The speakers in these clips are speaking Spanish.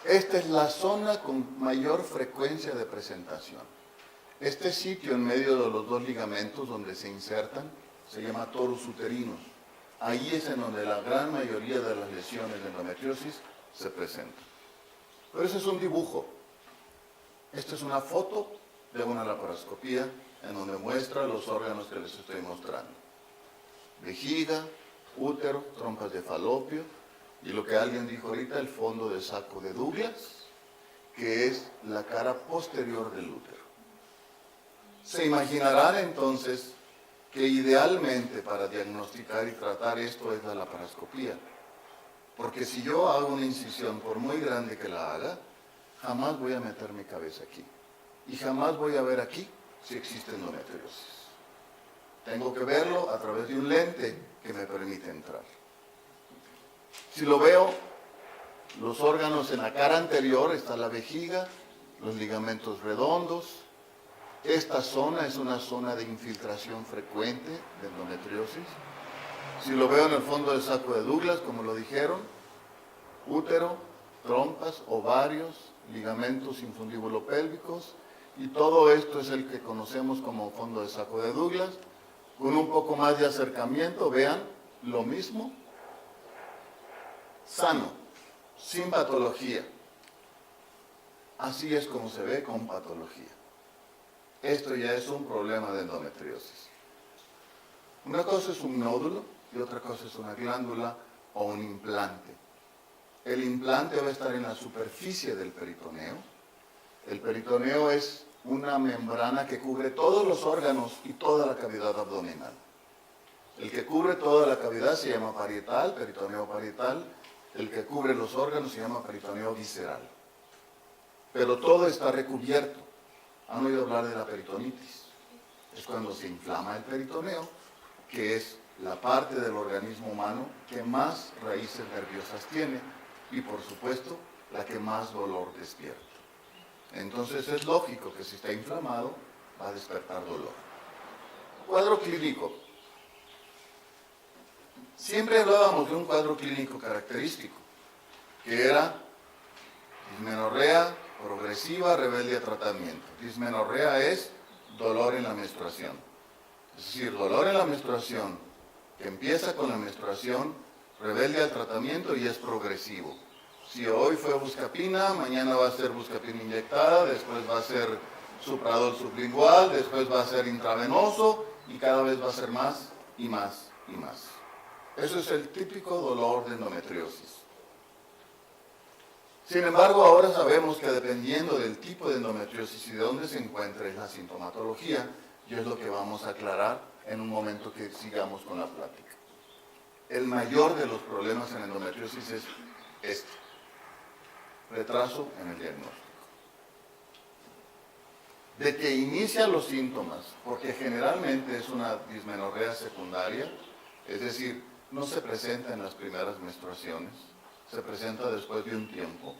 Esta es la zona con mayor frecuencia de presentación. Este sitio en medio de los dos ligamentos donde se insertan se llama torus uterinos. Ahí es en donde la gran mayoría de las lesiones de endometriosis se presentan. Pero ese es un dibujo. Esta es una foto de una laparoscopía en donde muestra los órganos que les estoy mostrando. Vejiga, útero, trompas de falopio y lo que alguien dijo ahorita, el fondo de saco de Douglas, que es la cara posterior del útero. Se imaginarán entonces que idealmente para diagnosticar y tratar esto es la laparoscopía. Porque si yo hago una incisión, por muy grande que la haga, jamás voy a meter mi cabeza aquí. Y jamás voy a ver aquí si existe endometriosis. Tengo que verlo a través de un lente que me permite entrar. Si lo veo, los órganos en la cara anterior, está la vejiga, los ligamentos redondos. Esta zona es una zona de infiltración frecuente de endometriosis. Si lo veo en el fondo del saco de Douglas, como lo dijeron, útero, trompas, ovarios, ligamentos infundíbulo-pélvicos, y todo esto es el que conocemos como fondo de saco de Douglas. Con un poco más de acercamiento, vean, lo mismo, sano, sin patología. Así es como se ve con patología. Esto ya es un problema de endometriosis. Una cosa es un nódulo y otra cosa es una glándula o un implante. El implante va a estar en la superficie del peritoneo. El peritoneo es una membrana que cubre todos los órganos y toda la cavidad abdominal. El que cubre toda la cavidad se llama parietal, peritoneo parietal. El que cubre los órganos se llama peritoneo visceral. Pero todo está recubierto. ¿Han oído hablar de la peritonitis? Es cuando se inflama el peritoneo, que es la parte del organismo humano que más raíces nerviosas tiene y, por supuesto, la que más dolor despierta. Entonces es lógico que si está inflamado va a despertar dolor. Cuadro clínico. Siempre hablábamos de un cuadro clínico característico, que era dismenorrea progresiva, rebelde a tratamiento. Dismenorrea es dolor en la menstruación. Es decir, dolor en la menstruación que empieza con la menstruación, rebelde al tratamiento y es progresivo. Si hoy fue buscapina, mañana va a ser buscapina inyectada, después va a ser supradol sublingual, después va a ser intravenoso y cada vez va a ser más y más y más. Eso es el típico dolor de endometriosis. Sin embargo, ahora sabemos que dependiendo del tipo de endometriosis y de dónde se encuentre la sintomatología, y es lo que vamos a aclarar en un momento que sigamos con la plática. El mayor de los problemas en endometriosis es este: retraso en el diagnóstico. De que inicia los síntomas, porque generalmente es una dismenorrea secundaria, es decir, no se presenta en las primeras menstruaciones, se presenta después de un tiempo.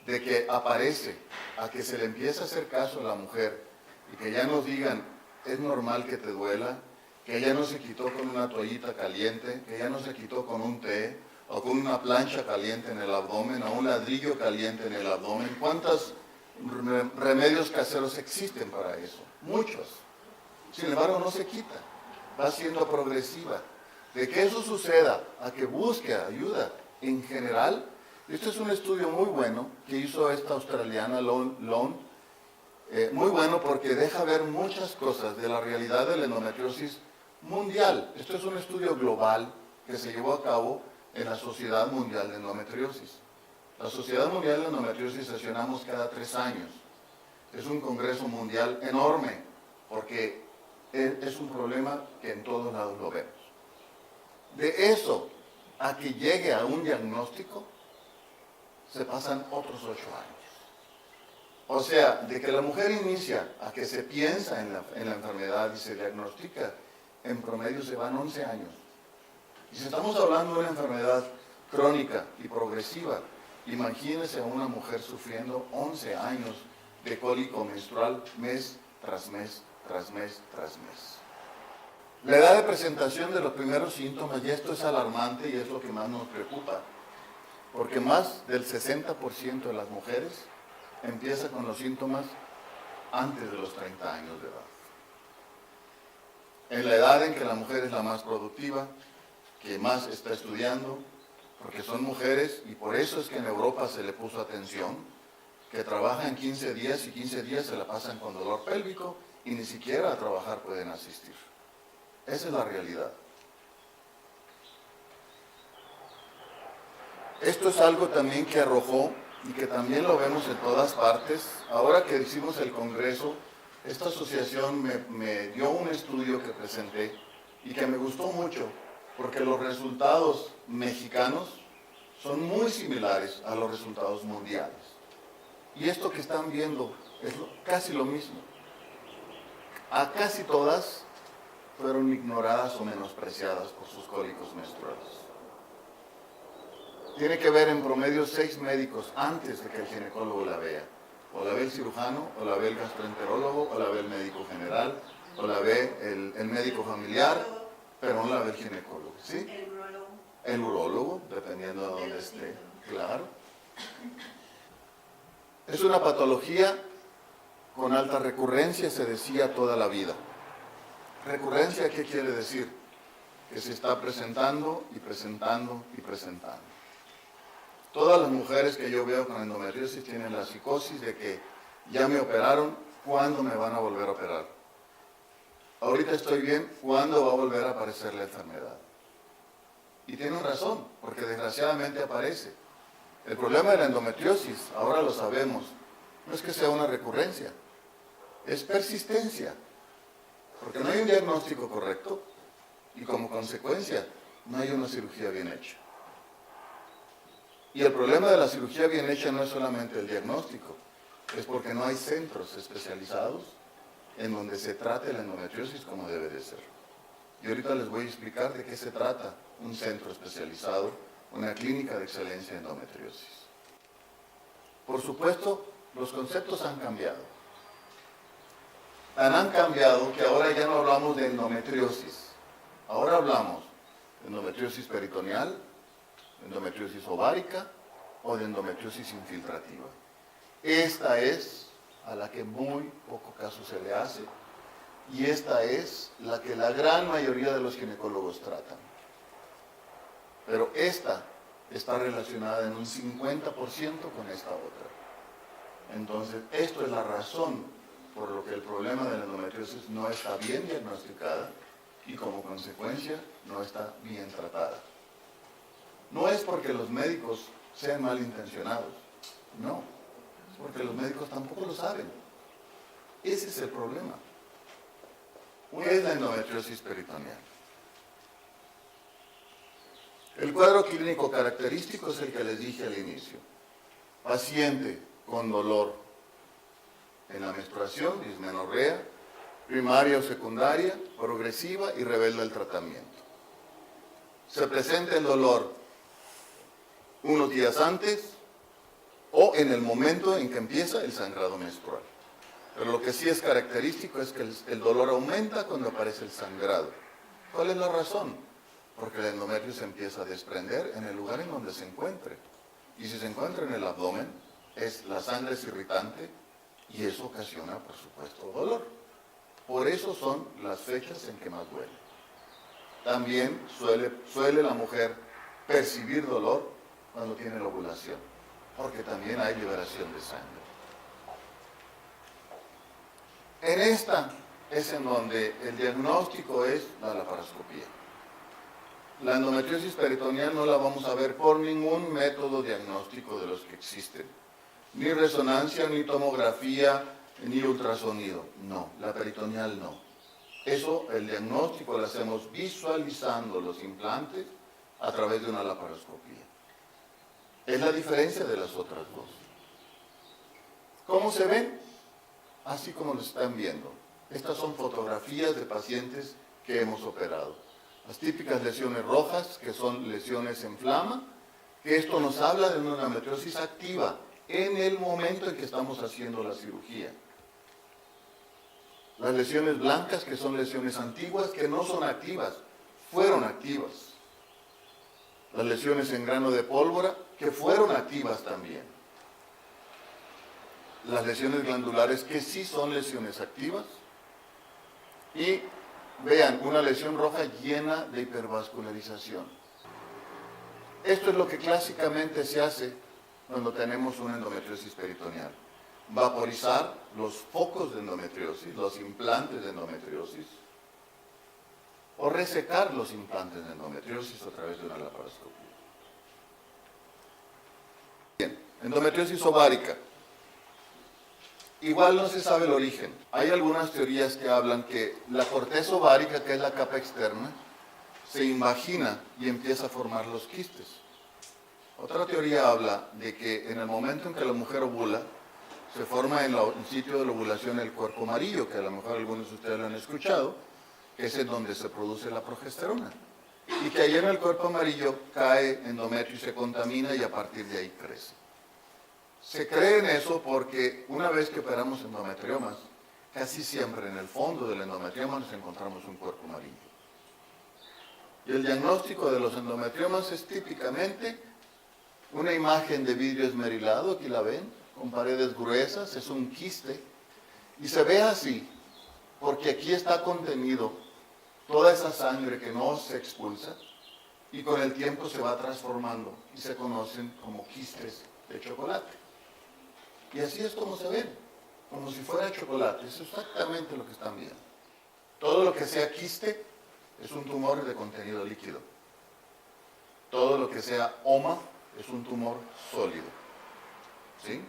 De que aparece, a que se le empieza a hacer caso a la mujer y que ya nos digan, es normal que te duela, que ya no se quitó con una toallita caliente, que ya no se quitó con un té, o con una plancha caliente en el abdomen, o un ladrillo caliente en el abdomen. ¿Cuántos remedios caseros existen para eso? Muchos. Sin embargo, no se quita. Va siendo progresiva. De que eso suceda, a que busque ayuda en general. Este es un estudio muy bueno que hizo esta australiana, Lone, muy bueno porque deja ver muchas cosas de la realidad de la endometriosis mundial. Esto es un estudio global que se llevó a cabo en la Sociedad Mundial de Endometriosis. La Sociedad Mundial de Endometriosis sesionamos cada 3 años. Es un congreso mundial enorme porque es un problema que en todos lados lo vemos. De eso a que llegue a un diagnóstico, se pasan otros 8 años. O sea, de que la mujer inicia a que se piensa en la enfermedad y se diagnostica, en promedio se van 11 años. Y si estamos hablando de una enfermedad crónica y progresiva, Imagínense a una mujer sufriendo 11 años de cólico menstrual mes tras mes, tras mes, tras mes. La edad de presentación de los primeros síntomas, y esto es alarmante y es lo que más nos preocupa, porque más del 60% de las mujeres empieza con los síntomas antes de los 30 años de edad. En la edad en que la mujer es la más productiva, que más está estudiando, porque son mujeres, y por eso es que en Europa se le puso atención, que trabajan 15 días y 15 días se la pasan con dolor pélvico y ni siquiera a trabajar pueden asistir. Esa es la realidad. Esto es algo también que arrojó y que también lo vemos en todas partes. Ahora que hicimos el congreso, esta asociación me dio un estudio que presenté y que me gustó mucho, porque los resultados mexicanos son muy similares a los resultados mundiales. Y esto que están viendo es casi lo mismo. A casi todas fueron ignoradas o menospreciadas por sus cólicos menstruales. Tiene que ver en promedio 6 médicos antes de que el ginecólogo la vea. O la ve el cirujano, o la ve el gastroenterólogo, o la ve el médico general, o la ve el médico familiar, pero no la ve el ginecólogo. ¿Sí? El urólogo. El urólogo, dependiendo de dónde esté. Claro. Es una patología con alta recurrencia, se decía toda la vida. ¿Recurrencia qué quiere decir? Que se está presentando y presentando y presentando. Todas las mujeres que yo veo con endometriosis tienen la psicosis de que ya me operaron, ¿cuándo me van a volver a operar? Ahorita estoy bien, ¿cuándo va a volver a aparecer la enfermedad? Y tienen razón, porque desgraciadamente aparece. El problema de la endometriosis, ahora lo sabemos, no es que sea una recurrencia, es persistencia, porque no hay un diagnóstico correcto y como consecuencia no hay una cirugía bien hecha. Y el problema de la cirugía bien hecha no es solamente el diagnóstico, es porque no hay centros especializados en donde se trate la endometriosis como debe de ser. Y ahorita les voy a explicar de qué se trata un centro especializado, una clínica de excelencia en endometriosis. Por supuesto, los conceptos han cambiado. Tan han cambiado que ahora ya no hablamos de endometriosis. Ahora hablamos de endometriosis peritoneal, endometriosis ovárica o de endometriosis infiltrativa. Esta es a la que muy poco caso se le hace y esta es la que la gran mayoría de los ginecólogos tratan. Pero esta está relacionada en un 50% con esta otra. Entonces, esto es la razón por lo que el problema de la endometriosis no está bien diagnosticada y como consecuencia no está bien tratada. No es porque los médicos sean malintencionados, no, es porque los médicos tampoco lo saben. Ese es el problema. ¿Qué es la endometriosis peritoneal? El cuadro clínico característico es el que les dije al inicio. Paciente con dolor en la menstruación, dismenorrea, primaria o secundaria, progresiva y rebelde al tratamiento. Se presenta el dolor unos días antes o en el momento en que empieza el sangrado menstrual. Pero lo que sí es característico es que el dolor aumenta cuando aparece el sangrado. ¿Cuál es la razón? Porque el endometrio se empieza a desprender en el lugar en donde se encuentre. Y si se encuentra en el abdomen, la sangre es irritante y eso ocasiona, por supuesto, dolor. Por eso son las fechas en que más duele. También suele la mujer percibir dolor cuando tiene la ovulación, porque también hay liberación de sangre. En esta es en donde el diagnóstico es la laparoscopía. La endometriosis peritoneal no la vamos a ver por ningún método diagnóstico de los que existen. Ni resonancia, ni tomografía, ni ultrasonido. No, la peritoneal no. Eso, el diagnóstico lo hacemos visualizando los implantes a través de una laparoscopía. Es la diferencia de las otras dos. ¿Cómo se ven? Así como lo están viendo. Estas son fotografías de pacientes que hemos operado. Las típicas lesiones rojas, que son lesiones en flama, que esto nos habla de una endometriosis activa en el momento en que estamos haciendo la cirugía. Las lesiones blancas, que son lesiones antiguas, que no son activas, fueron activas. Las lesiones en grano de pólvora, que fueron activas también. Las lesiones glandulares, que sí son lesiones activas. Y vean, una lesión roja llena de hipervascularización. Esto es lo que clásicamente se hace cuando tenemos una endometriosis peritoneal. Vaporizar los focos de endometriosis, los implantes de endometriosis, o resecar los implantes de endometriosis a través de una laparoscopia. Bien, endometriosis ovárica. Igual no se sabe el origen. Hay algunas teorías que hablan que la corteza ovárica, que es la capa externa, se invagina y empieza a formar los quistes. Otra teoría habla de que en el momento en que la mujer ovula, se forma en el sitio de la ovulación el cuerpo amarillo, que a lo mejor algunos de ustedes lo han escuchado, que es en donde se produce la progesterona. Y que ahí en el cuerpo amarillo cae endometrio y se contamina y a partir de ahí crece. Se cree en eso porque una vez que operamos endometriomas, casi siempre en el fondo del endometrioma nos encontramos un cuerpo amarillo. Y el diagnóstico de los endometriomas es típicamente una imagen de vidrio esmerilado, aquí la ven, con paredes gruesas, es un quiste, y se ve así, porque aquí está contenido toda esa sangre que no se expulsa, y con el tiempo se va transformando, y se conocen como quistes de chocolate. Y así es como se ven, como si fuera chocolate, es exactamente lo que están viendo. Todo lo que sea quiste es un tumor de contenido líquido. Todo lo que sea oma es un tumor sólido. ¿Sí?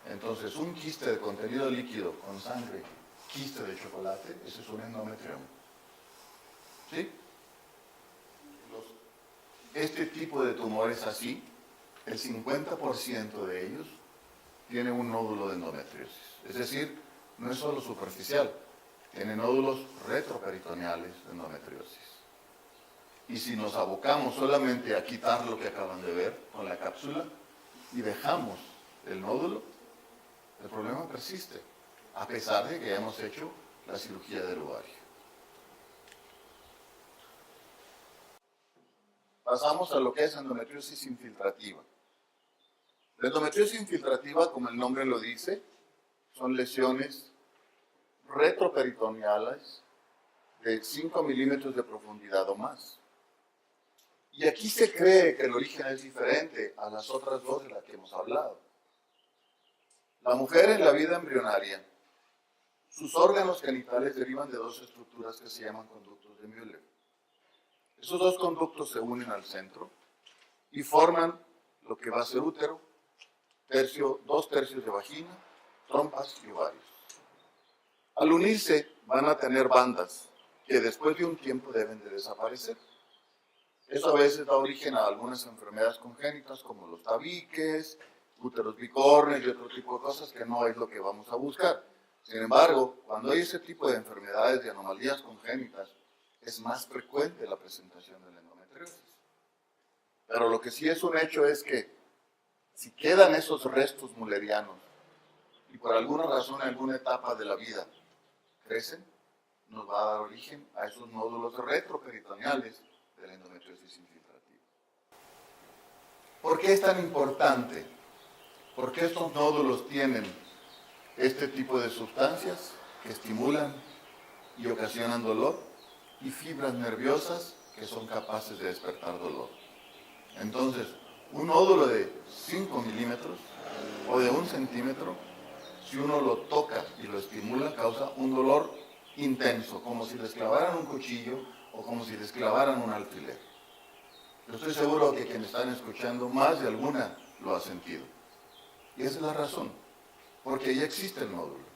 Entonces, un quiste de contenido líquido con sangre, quiste de chocolate, ese es un endometrioma. ¿Sí? Este tipo de tumores así, el 50% de ellos tiene un nódulo de endometriosis. Es decir, no es solo superficial, tiene nódulos retroperitoneales de endometriosis. Y si nos abocamos solamente a quitar lo que acaban de ver con la cápsula y dejamos el nódulo, el problema persiste, a pesar de que hayamos hecho la cirugía del ovario. Pasamos a lo que es endometriosis infiltrativa. La endometriosis infiltrativa, como el nombre lo dice, son lesiones retroperitoneales de 5 milímetros de profundidad o más. Y aquí se cree que el origen es diferente a las otras dos de las que hemos hablado. La mujer en la vida embrionaria, sus órganos genitales derivan de dos estructuras que se llaman conductos de Müller. Esos dos conductos se unen al centro y forman lo que va a ser útero, 2/3 de vagina, trompas y ovarios. Al unirse van a tener bandas que después de un tiempo deben de desaparecer. Eso a veces da origen a algunas enfermedades congénitas como los tabiques, úteros bicornes y otro tipo de cosas que no es lo que vamos a buscar. Sin embargo, cuando hay ese tipo de enfermedades y anomalías congénitas, es más frecuente la presentación de la endometriosis. Pero lo que sí es un hecho es que si quedan esos restos mullerianos y por alguna razón en alguna etapa de la vida crecen, nos va a dar origen a esos nódulos retroperitoneales de la endometriosis infiltrativa. ¿Por qué es tan importante? Porque estos nódulos tienen este tipo de sustancias que estimulan y ocasionan dolor y fibras nerviosas que son capaces de despertar dolor. Entonces, un nódulo de 5 milímetros o de 1 centímetro, si uno lo toca y lo estimula, causa un dolor intenso, como si les clavaran un cuchillo o como si les clavaran un alfiler. Yo estoy seguro que quienes están escuchando, más de alguna lo ha sentido. Y esa es la razón, porque ya existe el nódulo.